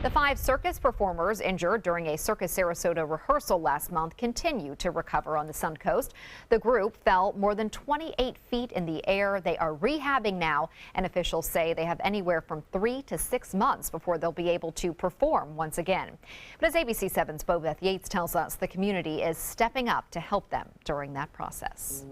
The 5 circus performers injured during a Circus Sarasota rehearsal last month continue to recover on the Sun Coast. The group fell more than 28 feet in the air. They are rehabbing now, and officials say they have anywhere from 3 to 6 months before they'll be able to perform once again. But as ABC 7's Beth Yates tells us, the community is stepping up to help them during that process.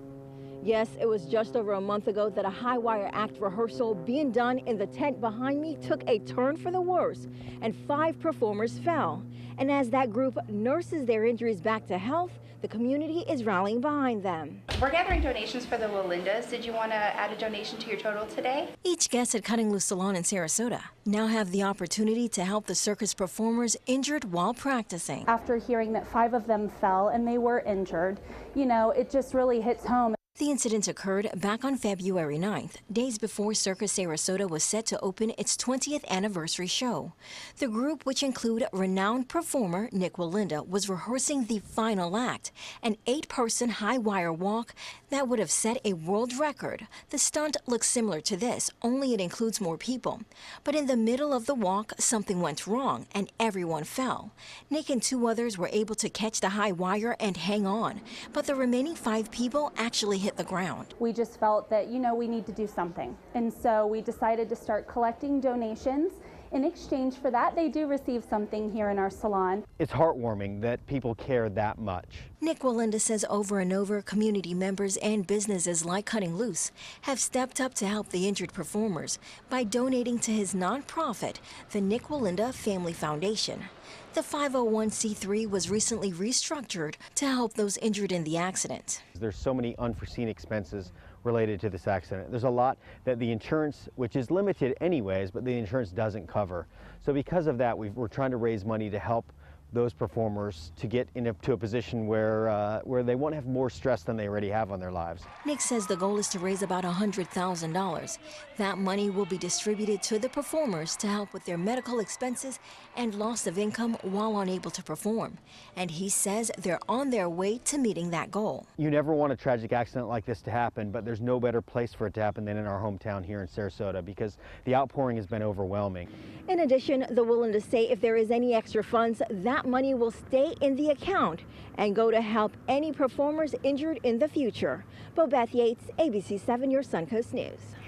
Yes, it was just over a month ago that a high wire act rehearsal being done in the tent behind me took a turn for the worse, and 5 performers fell. And as that group nurses their injuries back to health, the community is rallying behind them. We're gathering donations for the Lolindas. Did you want to add a donation to your total today? Each guest at Cutting Loose Salon in Sarasota now have the opportunity to help the circus performers injured while practicing. After hearing that 5 of them fell and they were injured, it just really hits home. The incident occurred back on February 9th, days before Circus Sarasota was set to open its 20th anniversary show. The group, which include renowned performer Nick Walinda, was rehearsing the final act, an 8-person high-wire walk that would have set a world record. The stunt looks similar to this, only it includes more people. But in the middle of the walk, something went wrong and everyone fell. Nick and 2 others were able to catch the high wire and hang on, but the remaining 5 people actually hit the ground. We just felt that, we need to do something. And so we decided to start collecting donations. In exchange for that, they do receive something here in our salon. It's heartwarming that people care that much. Nick Walinda says over and over, community members and businesses like Cutting Loose have stepped up to help the injured performers by donating to his nonprofit, the Nick Walinda Family Foundation. The 501c3 was recently restructured to help those injured in the accident. There's so many unforeseen expenses related to this accident. There's a lot that the insurance, which is limited anyways, but the insurance doesn't cover. So because of that, we're trying to raise money to help those performers to get into a position where they won't have more stress than they already have on their lives. Nick says the goal is to raise about $100,000. That money will be distributed to the performers to help with their medical expenses and loss of income while unable to perform. And he says they're on their way to meeting that goal. You never want a tragic accident like this to happen, but there's no better place for it to happen than in our hometown here in Sarasota because the outpouring has been overwhelming. In addition, the Walindas say if there is any extra funds, that money will stay in the account and go to help any performers injured in the future. Beth Yates, ABC 7, your Suncoast News.